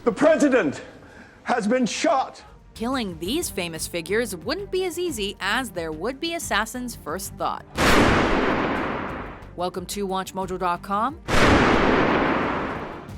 The president has been shot. Killing these famous figures wouldn't be as easy as their would-be assassin's first thought. Welcome to WatchMojo.com.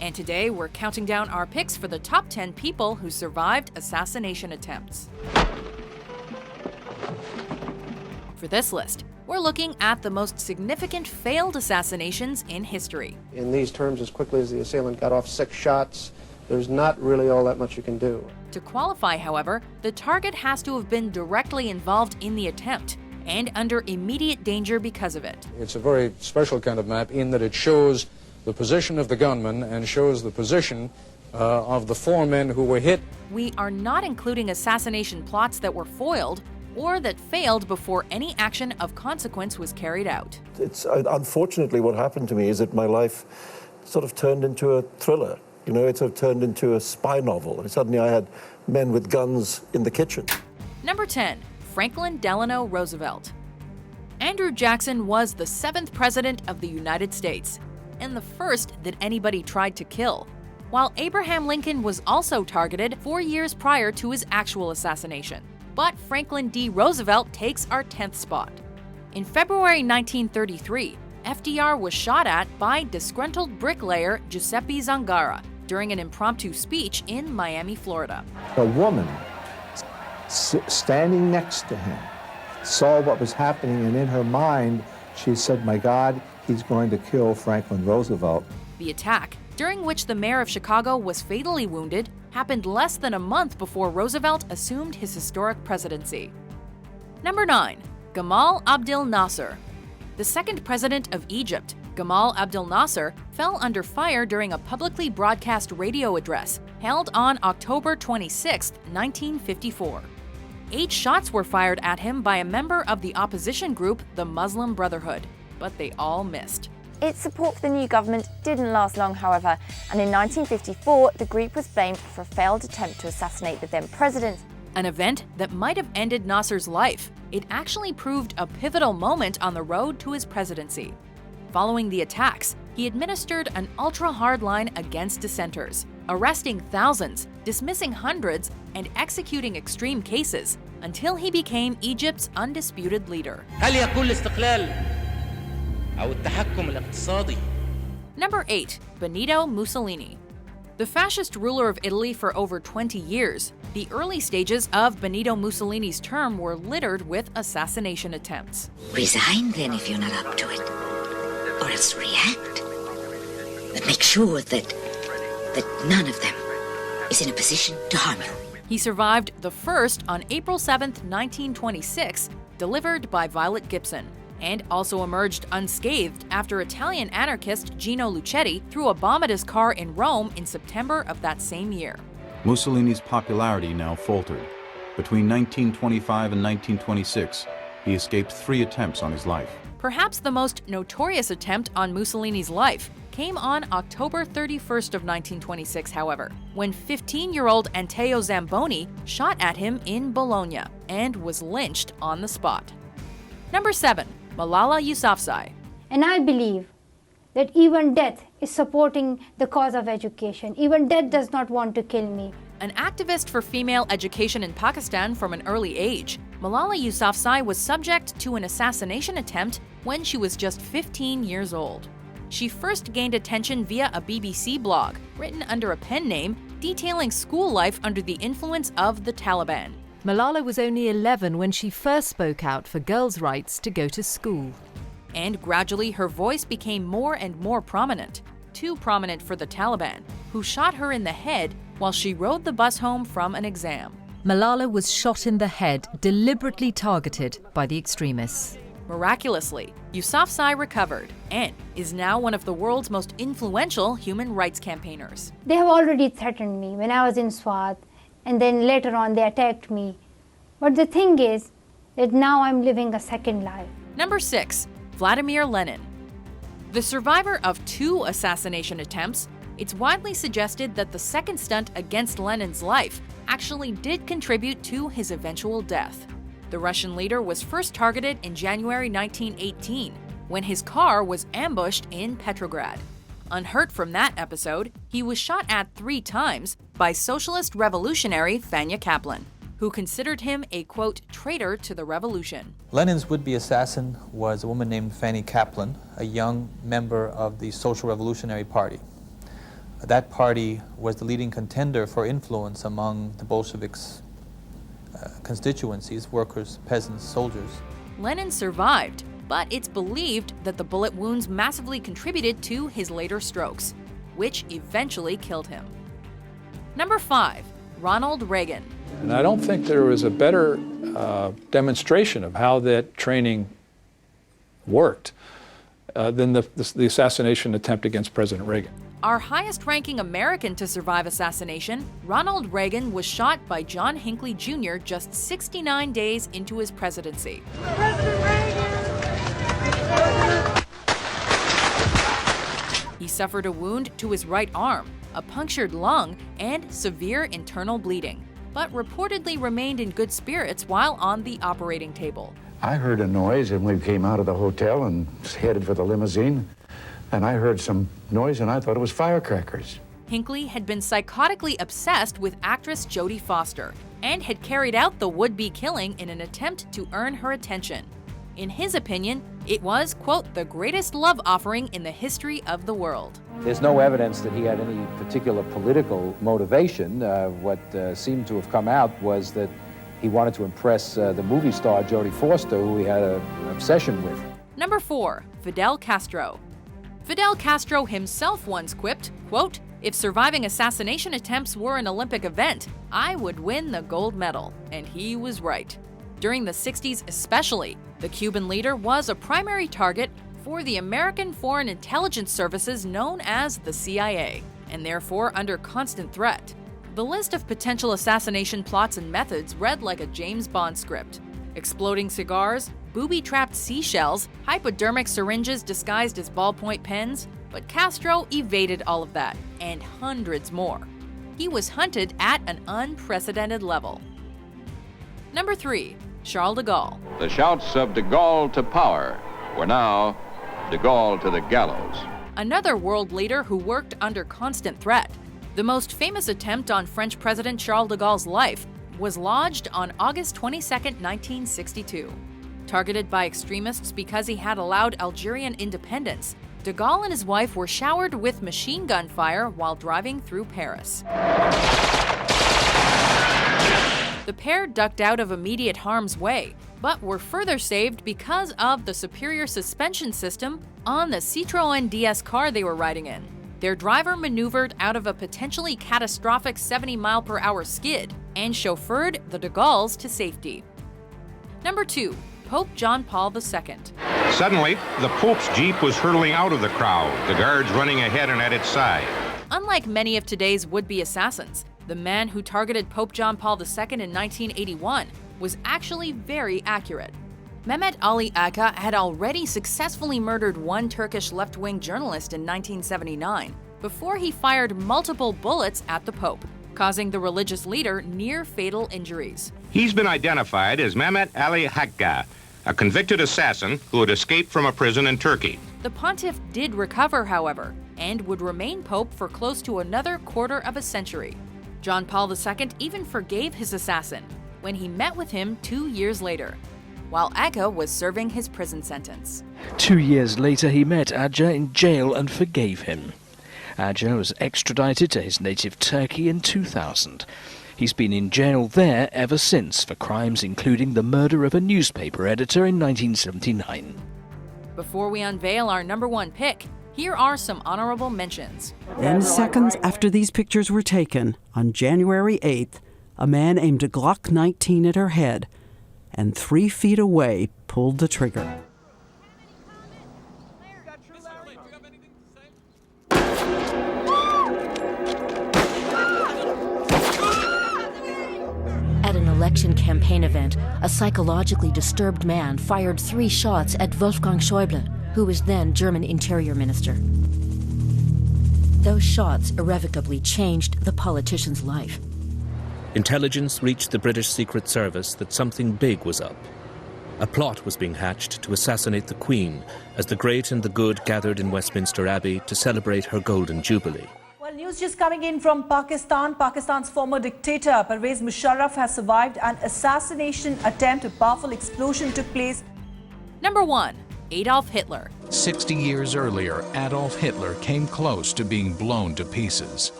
And today we're counting down our picks for the top 10 people who survived assassination attempts. For this list, we're looking at the most significant failed assassinations in history. In these terms, as quickly as the assailant got off 6 shots, there's not really all that much you can do. To qualify, however, the target has to have been directly involved in the attempt and under immediate danger because of it. It's a very special kind of map in that it shows the position of the gunman and shows the position of the 4 men who were hit. We are not including assassination plots that were foiled or that failed before any action of consequence was carried out. It's unfortunately what happened to me is that my life sort of turned into a thriller. You know, it sort of turned into a spy novel. And suddenly I had men with guns in the kitchen. Number 10, Franklin Delano Roosevelt. Andrew Jackson was the 7th president of the United States and the first that anybody tried to kill, while Abraham Lincoln was also targeted 4 years prior to his actual assassination. But Franklin D. Roosevelt takes our 10th spot. In February 1933, FDR was shot at by disgruntled bricklayer Giuseppe Zangara during an impromptu speech in Miami, Florida. A woman standing next to him saw what was happening, and in her mind, she said, "My God, he's going to kill Franklin Roosevelt." The attack, during which the mayor of Chicago was fatally wounded, happened less than a month before Roosevelt assumed his historic presidency. Number 9, Gamal Abdel Nasser. The 2nd president of Egypt, Gamal Abdel Nasser, fell under fire during a publicly broadcast radio address held on October 26, 1954. 8 shots were fired at him by a member of the opposition group, the Muslim Brotherhood, but they all missed. Its support for the new government didn't last long, however, and in 1954, the group was blamed for a failed attempt to assassinate the then president. An event that might have ended Nasser's life, it actually proved a pivotal moment on the road to his presidency. Following the attacks, he administered an ultra-hard line against dissenters, arresting thousands, dismissing hundreds, and executing extreme cases until he became Egypt's undisputed leader. Number 8, Benito Mussolini. The fascist ruler of Italy for over 20 years, the early stages of Benito Mussolini's term were littered with assassination attempts. Resign then if you're not up to it, or else react. But make sure that none of them is in a position to harm you. He survived the first on April 7, 1926, delivered by Violet Gibson, and also emerged unscathed after Italian anarchist Gino Lucetti threw a bomb at his car in Rome in September of that same year. Mussolini's popularity now faltered. Between 1925 and 1926, he escaped 3 attempts on his life. Perhaps the most notorious attempt on Mussolini's life came on October 31st of 1926, however, when 15-year-old Anteo Zamboni shot at him in Bologna and was lynched on the spot. Number 7, Malala Yousafzai. And I believe that even death is supporting the cause of education. Even death does not want to kill me. An activist for female education in Pakistan from an early age, Malala Yousafzai was subject to an assassination attempt when she was just 15 years old. She first gained attention via a BBC blog, written under a pen name, detailing school life under the influence of the Taliban. Malala was only 11 when she first spoke out for girls' rights to go to school. And gradually her voice became more and more prominent, too prominent for the Taliban, who shot her in the head while she rode the bus home from an exam. Malala was shot in the head, deliberately targeted by the extremists. Miraculously, Yousafzai recovered and is now one of the world's most influential human rights campaigners. They have already threatened me when I was in Swat, and then later on they attacked me. But the thing is that now I'm living a second life. Number 6, Vladimir Lenin. The survivor of 2 assassination attempts, it's widely suggested that the second stunt against Lenin's life actually did contribute to his eventual death. The Russian leader was first targeted in January 1918, when his car was ambushed in Petrograd. Unhurt from that episode, he was shot at 3 times, by socialist revolutionary Fanya Kaplan, who considered him a, quote, traitor to the revolution. Lenin's would-be assassin was a woman named Fanny Kaplan, a young member of the Social Revolutionary Party. That party was the leading contender for influence among the Bolsheviks' constituencies, workers, peasants, soldiers. Lenin survived, but it's believed that the bullet wounds massively contributed to his later strokes, which eventually killed him. Number 5, Ronald Reagan. And I don't think there was a better demonstration of how that training worked than the assassination attempt against President Reagan. Our highest-ranking American to survive assassination, Ronald Reagan was shot by John Hinckley Jr. just 69 days into his presidency. President Reagan! He suffered a wound to his right arm, a punctured lung, and severe internal bleeding, but reportedly remained in good spirits while on the operating table. I heard a noise and we came out of the hotel and headed for the limousine. And I heard some noise and I thought it was firecrackers. Hinckley had been psychotically obsessed with actress Jodie Foster and had carried out the would-be killing in an attempt to earn her attention. In his opinion, it was, quote, the greatest love offering in the history of the world. There's no evidence that he had any particular political motivation. What seemed to have come out was that he wanted to impress the movie star Jodie Foster, who he had an obsession with. Number 4, Fidel Castro. Fidel Castro himself once quipped, quote, if surviving assassination attempts were an Olympic event, I would win the gold medal. And he was right. During the 60s especially, the Cuban leader was a primary target for the American Foreign Intelligence Services known as the CIA, and therefore under constant threat. The list of potential assassination plots and methods read like a James Bond script. Exploding cigars, booby-trapped seashells, hypodermic syringes disguised as ballpoint pens, but Castro evaded all of that, and hundreds more. He was hunted at an unprecedented level. Number 3, Charles de Gaulle. The shouts of de Gaulle to power were now de Gaulle to the gallows. Another world leader who worked under constant threat. The most famous attempt on French President Charles de Gaulle's life was lodged on August 22, 1962. Targeted by extremists because he had allowed Algerian independence, de Gaulle and his wife were showered with machine gun fire while driving through Paris. The pair ducked out of immediate harm's way, but were further saved because of the superior suspension system on the Citroën DS car they were riding in. Their driver maneuvered out of a potentially catastrophic 70-mile-per-hour skid and chauffeured the de Gaulles to safety. Number 2, Pope John Paul II. Suddenly, the Pope's Jeep was hurtling out of the crowd, the guards running ahead and at its side. Unlike many of today's would-be assassins, the man who targeted Pope John Paul II in 1981 was actually very accurate. Mehmet Ali Aka had already successfully murdered one Turkish left-wing journalist in 1979 before he fired multiple bullets at the Pope, causing the religious leader near-fatal injuries. He's been identified as Mehmet Ali Hakka, a convicted assassin who had escaped from a prison in Turkey. The pontiff did recover, however, and would remain pope for close to another quarter of a century. John Paul II even forgave his assassin when he met with him 2 years later, while Aka was serving his prison sentence. 2 years later, he met Aja in jail and forgave him. Aja was extradited to his native Turkey in 2000. He's been in jail there ever since for crimes including the murder of a newspaper editor in 1979. Before we unveil our number 1 pick, here are some honorable mentions. And seconds after these pictures were taken, on January 8th, a man aimed a Glock 19 at her head and 3 feet away pulled the trigger. At an election campaign event, a psychologically disturbed man fired 3 shots at Wolfgang Schäuble, who was then German Interior Minister. Those shots irrevocably changed the politician's life. Intelligence reached the British Secret Service that something big was up. A plot was being hatched to assassinate the Queen as the great and the good gathered in Westminster Abbey to celebrate her Golden Jubilee. Well, news just coming in from Pakistan. Pakistan's former dictator Pervez Musharraf has survived an assassination attempt. A powerful explosion took place. Number 1. Adolf Hitler. 60 years earlier, Adolf Hitler came close to being blown to pieces.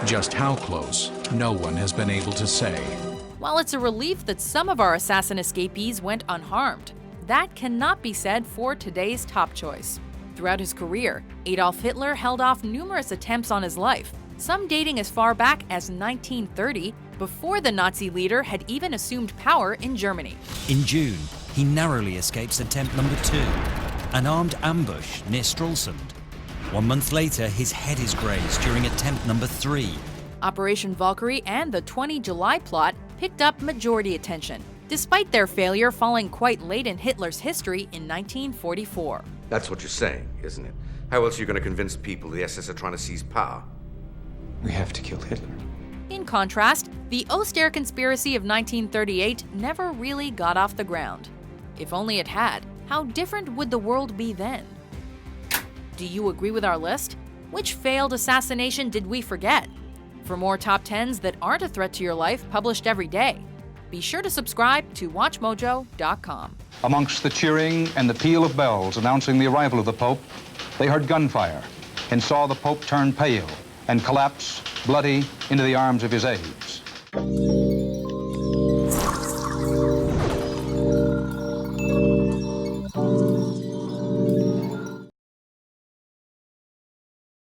Just how close, no one has been able to say. While it's a relief that some of our assassin escapees went unharmed, that cannot be said for today's top choice. Throughout his career, Adolf Hitler held off numerous attempts on his life, some dating as far back as 1930, before the Nazi leader had even assumed power in Germany. In June, he narrowly escapes attempt number 2, an armed ambush near Stralsund. 1 month later, his head is grazed during attempt number 3. Operation Valkyrie and the 20 July plot picked up majority attention, despite their failure falling quite late in Hitler's history in 1944. That's what you're saying, isn't it? How else are you going to convince people the SS are trying to seize power? We have to kill Hitler. In contrast, the Oster conspiracy of 1938 never really got off the ground. If only it had, how different would the world be then? Do you agree with our list? Which failed assassination did we forget? For more top 10s that aren't a threat to your life published every day, be sure to subscribe to WatchMojo.com. Amongst the cheering and the peal of bells announcing the arrival of the Pope, they heard gunfire and saw the Pope turn pale and collapse, bloody, into the arms of his aides.